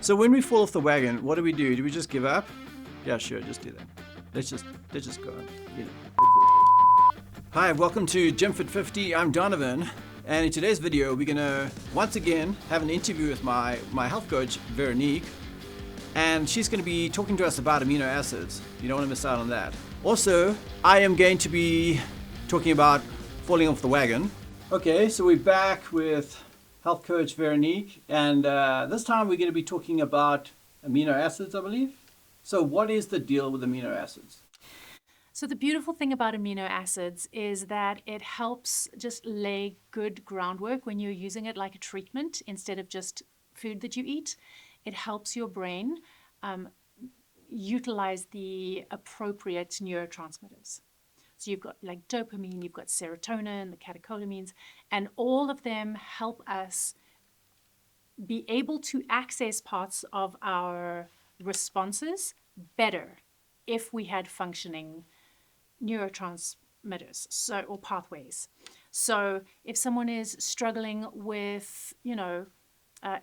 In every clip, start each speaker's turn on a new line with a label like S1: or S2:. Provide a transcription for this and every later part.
S1: So when we fall off the wagon, what do? Do we just give up? Yeah, sure, just do that. Let's just go. You know. Hi, welcome to Gym Fit 50. I'm Donovan, and in today's video, we're gonna once again have an interview with my health coach, Veronique, and she's gonna be talking to us about amino acids. You don't want to miss out on that. Also, I am going to be talking about falling off the wagon. Okay, so we're back with health coach Veronique, and this time we're going to be talking about amino acids, I believe. So what is the deal with amino acids?
S2: So the beautiful thing about amino acids is that it helps just lay good groundwork when you're using it like a treatment instead of just food that you eat. It helps your brain utilize the appropriate neurotransmitters. So you've got like dopamine, you've got serotonin, the catecholamines, and all of them help us be able to access parts of our responses better if we had functioning neurotransmitters or pathways. So if someone is struggling with,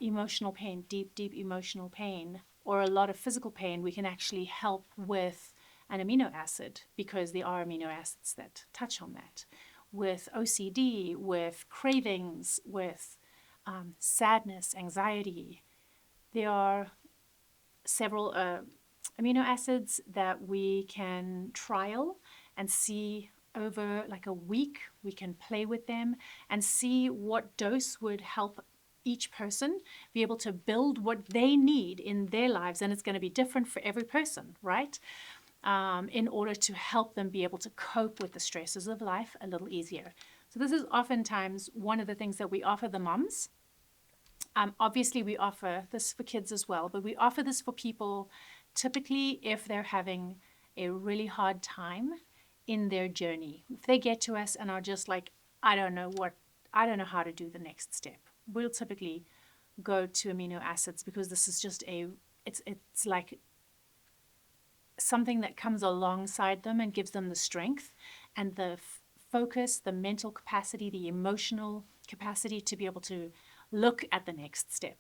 S2: emotional pain, deep emotional pain, or a lot of physical pain, we can actually help with an amino acid because there are amino acids that touch on that. With OCD, with cravings, with sadness, anxiety, there are several amino acids that we can trial and see over like a week. We can play with them and see what dose would help each person be able to build what they need in their lives. And it's going to be different for every person, right? In order to help them be able to cope with the stresses of life a little easier. So this is oftentimes one of the things that we offer the moms. Obviously, we offer this for kids as well, but we offer this for people typically if they're having a really hard time in their journey. If they get to us and are just like, I don't know how to do the next step, we'll typically go to amino acids because this is just it's like something that comes alongside them and gives them the strength and the focus, the mental capacity, the emotional capacity to be able to look at the next step.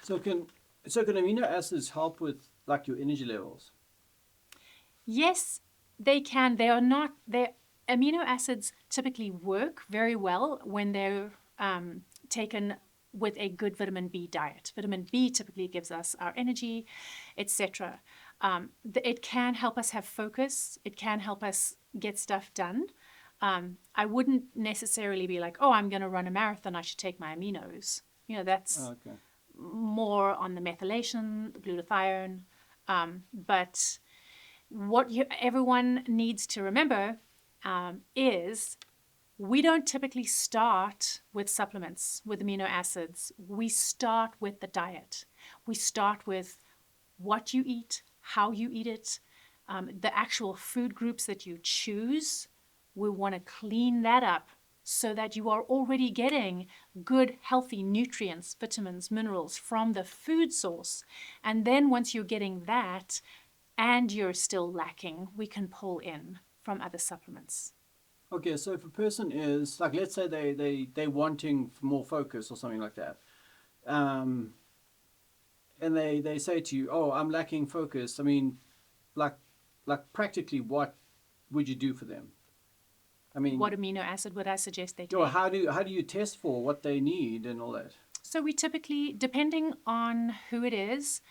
S1: So can amino acids help with like your energy levels?
S2: Yes, they can. Amino acids typically work very well when they're taken with a good vitamin B diet. Vitamin B typically gives us our energy, etc. It can help us have focus. It can help us get stuff done. I wouldn't necessarily be like, I'm going to run a marathon, I should take my aminos. That's more on the methylation, the glutathione. But what everyone needs to remember is we don't typically start with supplements, with amino acids. We start with the diet. We start with what you eat, how you eat it, the actual food groups that you choose. We want to clean that up so that you are already getting good, healthy nutrients, vitamins, minerals from the food source. And then once you're getting that and you're still lacking, we can pull in from other supplements.
S1: Okay, so if a person is, like, let's say they're wanting more focus or something like that, and they say to you, I'm lacking focus. I mean, like practically what would you do for them? I mean,
S2: what amino acid would I suggest they take?
S1: Or how do you test for what they need and all that?
S2: So we typically, depending on who it is,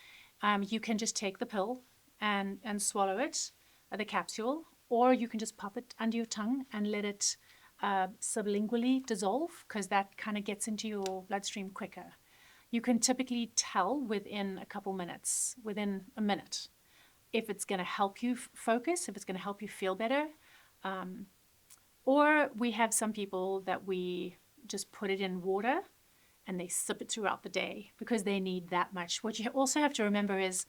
S2: you can just take the pill and swallow it, the capsule, or you can just pop it under your tongue and let it sublingually dissolve because that kind of gets into your bloodstream quicker. You can typically tell within a couple minutes, within a minute, if it's going to help you focus, if it's going to help you feel better. Or we have some people that we just put it in water and they sip it throughout the day because they need that much. What you also have to remember is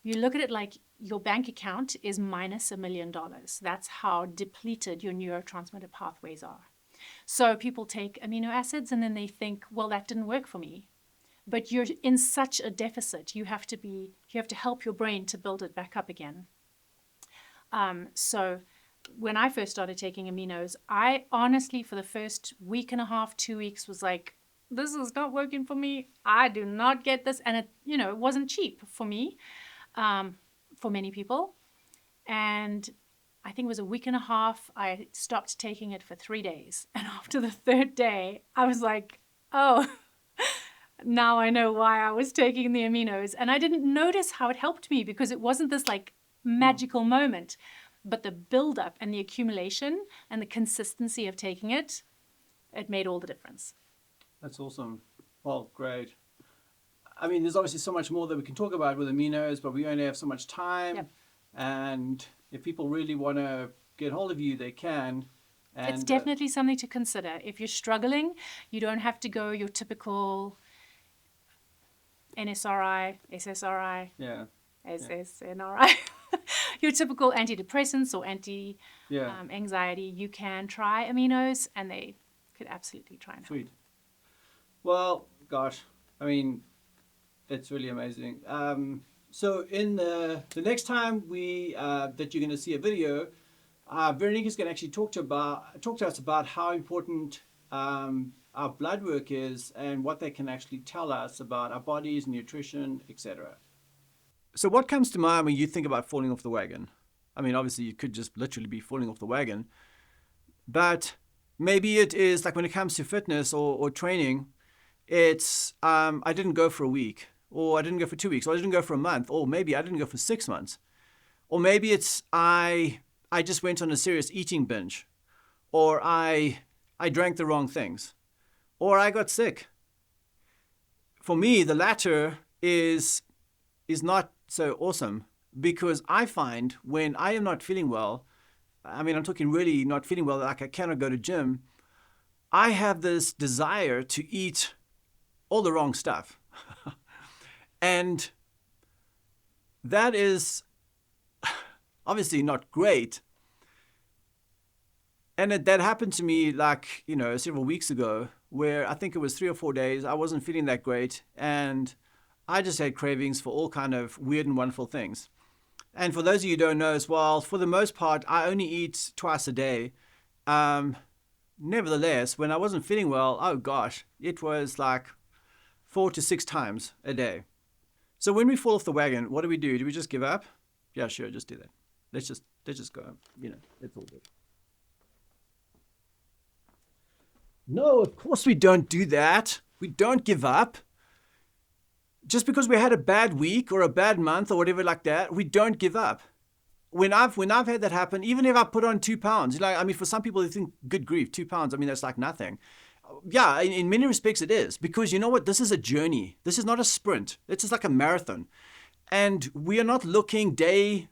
S2: you look at it like your bank account is minus $1 million. That's how depleted your neurotransmitter pathways are. So people take amino acids and then they think, well, that didn't work for me. But you're in such a deficit. You have to help your brain to build it back up again. So when I first started taking aminos, I honestly, for the first week and a half, 2 weeks, was like, this is not working for me. I do not get this. And it wasn't cheap for me, for many people. And I think it was a week and a half. I stopped taking it for 3 days. And after the third day, I was like, oh, now I know why I was taking the aminos. And I didn't notice how it helped me because it wasn't this like magical moment. But the buildup and the accumulation and the consistency of taking it, it made all the difference.
S1: That's awesome. Well, great. I mean, there's obviously so much more that we can talk about with aminos, but we only have so much time.
S2: Yep.
S1: And if people really want to get hold of you, they can. And,
S2: it's definitely something to consider. If you're struggling, you don't have to go your typical NSRI, SSRI, SSNRI, your typical antidepressants or anxiety. You can try aminos, and they could absolutely try and help.
S1: Sweet. Well, gosh, I mean, it's really amazing. So in the next time that you're going to see a video, Veronique is going to actually talk to us about how important our blood work is and what they can actually tell us about our bodies, nutrition, etc. So what comes to mind when you think about falling off the wagon? I mean, obviously you could just literally be falling off the wagon, but maybe it is like when it comes to fitness or training, it's I didn't go for a week, or I didn't go for 2 weeks, or I didn't go for a month, or maybe I didn't go for 6 months. Or maybe it's I just went on a serious eating binge, or I drank the wrong things, or I got sick. For me, the latter is not so awesome, because I find when I am not feeling well, I mean, I'm talking really not feeling well, like I cannot go to gym, I have this desire to eat all the wrong stuff. And that is obviously not great. And that happened to me several weeks ago, where I think it was 3 or 4 days. I wasn't feeling that great. And I just had cravings for all kind of weird and wonderful things. And for those of you who don't know as well, for the most part, I only eat twice a day. Nevertheless, when I wasn't feeling well, oh gosh, it was like 4 to 6 times a day. So when we fall off the wagon, what do? Do we just give up? Yeah, sure, just do that. Let's just go. It's all good. No, of course we don't do that. We don't give up. Just because we had a bad week or a bad month or whatever like that, we don't give up. When I've had that happen, even if I put on 2 pounds, for some people they think, good grief, 2 pounds, that's like nothing. Yeah, in many respects it is, because you know what? This is a journey. This is not a sprint. This is like a marathon. And we are not looking daily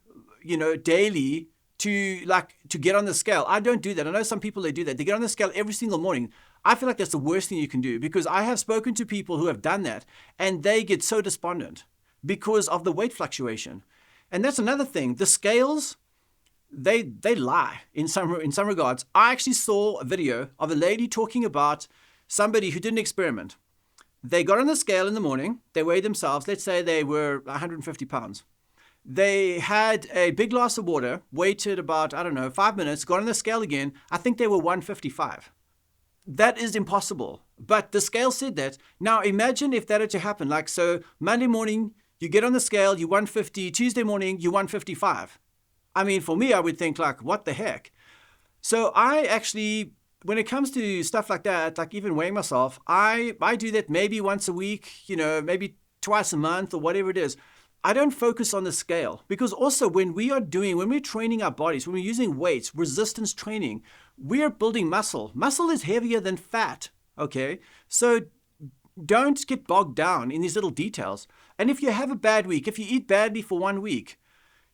S1: to get on the scale. I don't do that. I know some people, they do that. They get on the scale every single morning. I feel like that's the worst thing you can do, because I have spoken to people who have done that and they get so despondent because of the weight fluctuation. And that's another thing. The scales, they lie in some regards. I actually saw a video of a lady talking about somebody who did an experiment. They got on the scale in the morning. They weighed themselves. Let's say they were 150 pounds. They had a big glass of water, waited about, 5 minutes, got on the scale again. I think they were 155. That is impossible. But the scale said that. Now imagine if that had to happen. So Monday morning, you get on the scale, you're 150. Tuesday morning, you're 155. For me, I would think what the heck? So I actually, when it comes to stuff like that, even weighing myself, I do that maybe once a week, maybe twice a month or whatever it is. I don't focus on the scale, because also when we're training our bodies, when we're using weights, resistance training, we're building muscle. Muscle is heavier than fat, okay? So don't get bogged down in these little details. And if you have a bad week, if you eat badly for 1 week,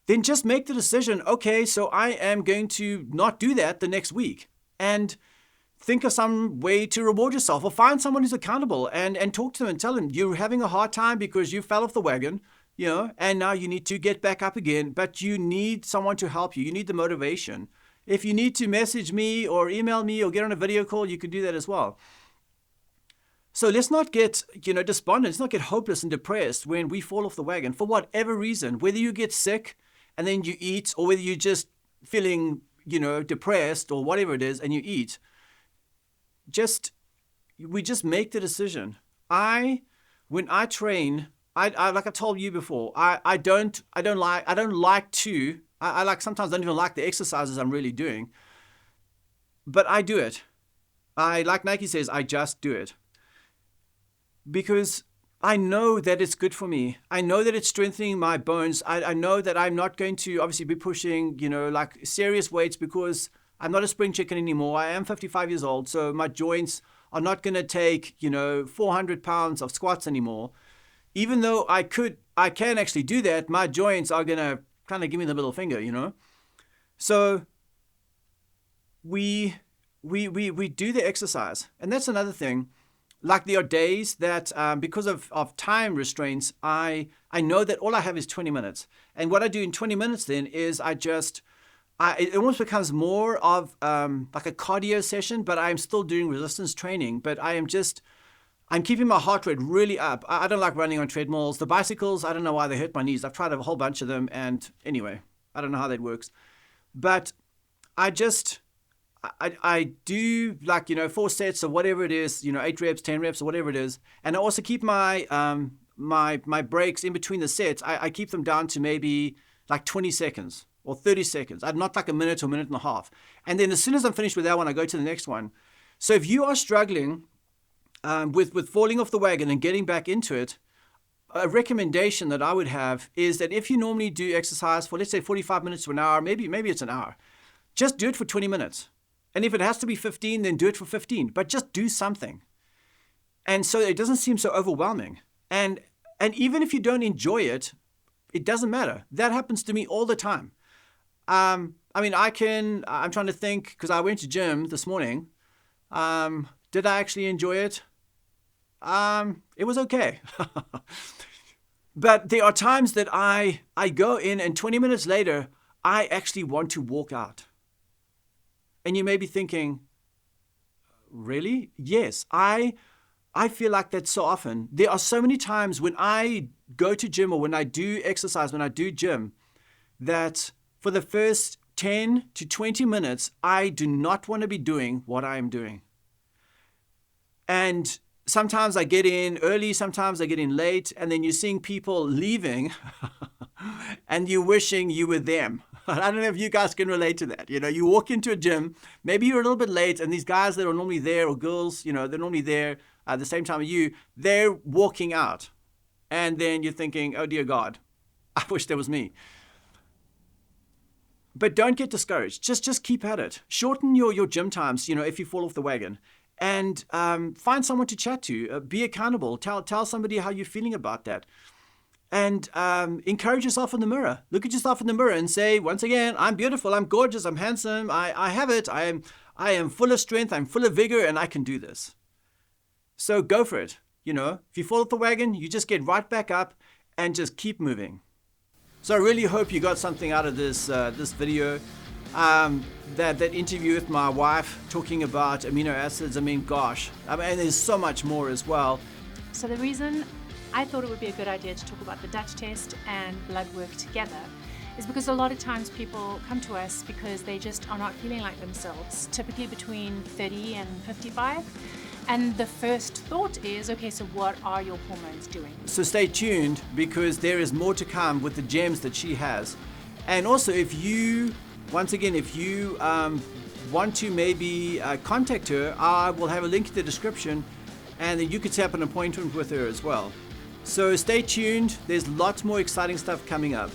S1: then just make the decision, okay, so I am going to not do that the next week. And think of some way to reward yourself, or find someone who's accountable and talk to them and tell them you're having a hard time because you fell off the wagon, and now you need to get back up again, but you need someone to help you. You need the motivation. If you need to message me or email me or get on a video call, you can do that as well. So let's not get, despondent. Let's not get hopeless and depressed when we fall off the wagon for whatever reason, whether you get sick and then you eat, or whether you're just feeling, depressed or whatever it is and you eat. Just, we just make the decision. When I train, I like I told you before, I sometimes don't even like the exercises I'm really doing, but I do it. Like Nike says, I just do it because I know that it's good for me. I know that it's strengthening my bones. I know that I'm not going to obviously be pushing, like serious weights because I'm not a spring chicken anymore. I am 55 years old, so my joints are not going to take, 400 pounds of squats anymore. Even though I can actually do that, my joints are going to kind of give me the middle finger, So we do the exercise. And that's another thing. Like there are days that because of time restraints, I know that all I have is 20 minutes. And what I do in 20 minutes then is it almost becomes more of like a cardio session, but I'm still doing resistance training. But I'm keeping my heart rate really up. I don't like running on treadmills. The bicycles, I don't know why they hurt my knees. I've tried a whole bunch of them. And anyway, I don't know how that works. But I do 4 sets or whatever it is, 8 reps, 10 reps or whatever it is. And I also keep my my breaks in between the sets. I keep them down to maybe like 20 seconds or 30 seconds. I'm not like a minute or minute and a half. And then as soon as I'm finished with that one, I go to the next one. So if you are struggling with falling off the wagon and getting back into it, a recommendation that I would have is that if you normally do exercise for, let's say, 45 minutes to an hour, maybe it's an hour, just do it for 20 minutes. And if it has to be 15, then do it for 15. But just do something. And so it doesn't seem so overwhelming. And even if you don't enjoy it, it doesn't matter. That happens to me all the time. I'm trying to think, because I went to gym this morning. Did I actually enjoy it? It was okay. But there are times that I go in and 20 minutes later, I actually want to walk out. And you may be thinking, really? Yes, I feel like that so often. There are so many times when I go to gym or when I do exercise, when I do gym, that for the first 10 to 20 minutes, I do not want to be doing what I am doing. And sometimes I get in early, sometimes I get in late, and then you're seeing people leaving and you're wishing you were them. I don't know if you guys can relate to that. You walk into a gym, maybe you're a little bit late, and these guys that are normally there, or girls, they're normally there at the same time as you, they're walking out. And then you're thinking, oh dear God, I wish that was me. But don't get discouraged. Just keep at it. Shorten your gym times, if you fall off the wagon. And find someone to chat to. Be accountable. Tell somebody how you're feeling about that. And encourage yourself in the mirror. Look at yourself in the mirror and say, once again, I'm beautiful, I'm gorgeous, I'm handsome, I have it, I am full of strength, I'm full of vigor, and I can do this. So go for it. If you fall off the wagon, you just get right back up and just keep moving. So I really hope you got something out of this video. That interview with my wife talking about amino acids, gosh, and there's so much more as well.
S2: So the reason I thought it would be a good idea to talk about the Dutch test and blood work together is because a lot of times people come to us because they just are not feeling like themselves, typically between 30 and 55. And the first thought is, okay, so what are your hormones doing?
S1: So stay tuned because there is more to come with the gems that she has. And also if you want to maybe contact her, I will have a link in the description and then you could set up an appointment with her as well. So stay tuned. There's lots more exciting stuff coming up.